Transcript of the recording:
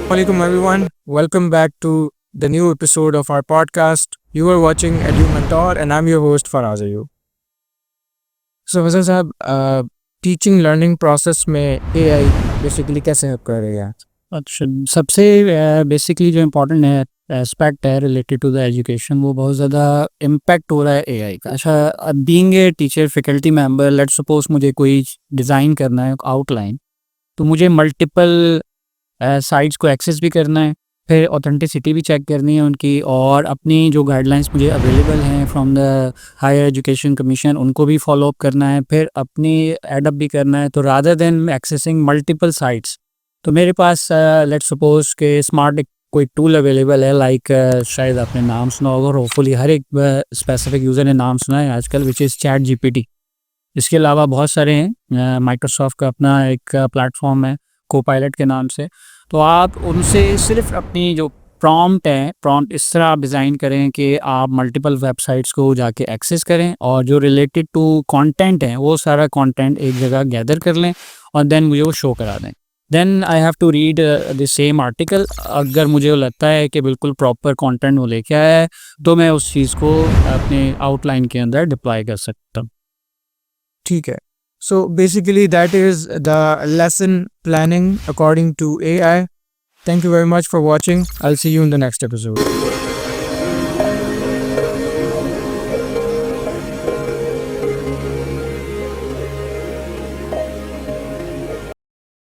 Alaikum everyone. Welcome back to the new episode of our podcast. You are watching Edu Mentor and I'm your host Faraz Ayub. So Fazal साहब teaching learning process में AI basically कैसे help कर रही है? अच्छा, सबसे basically जो important है एस्पेक्ट है रिलेटेड टू द एजुकेशन, वो बहुत ज़्यादा इम्पैक्ट हो रहा है एआई का। अच्छा, being a teacher faculty member, let's suppose मुझे कोई डिज़ाइन करना है आउटलाइन, तो मुझे मल्टीपल साइट्स को एक्सेस भी करना है, फिर ऑथेंटिसिटी भी चेक करनी है उनकी, और अपनी जो गाइडलाइंस मुझे अवेलेबल हैं from the higher education commission उनको भी फॉलो अप करना है, फिर अपनी एडअप भी करना है। तो rather than accessing multiple sites, तो मेरे पास लेट्स सपोज के स्मार्ट एक कोई टूल अवेलेबल है, लाइक शायद आपने नाम सुना होगा, और होपफुली हर एक स्पेसिफिक यूज़र ने नाम सुना है आजकल, विच इज़ चैट जीपीटी। इसके अलावा बहुत सारे हैं, माइक्रोसॉफ्ट का अपना एक प्लेटफॉर्म है कोपायलट के नाम से। तो आप उनसे सिर्फ अपनी जो प्रॉम्प्ट इस तरह आप डिज़ाइन करें कि आप मल्टीपल वेबसाइट्स को जाके एक्सेस करें, और जो रिलेटेड टू कंटेंट है वो सारा कंटेंट एक जगह गैदर कर लें और देन मुझे वो शो करा दें। Then I have to read the same article. अगर मुझे लगता है कि बिल्कुल प्रॉपर कंटेंट वो लेके आया है, तो मैं उस चीज़ को अपने आउटलाइन के अंदर डिप्लॉय कर सकता हूँ। ठीक है. So basically that is the lesson planning according to AI. Thank you very much for watching. I'll see you in the next episode.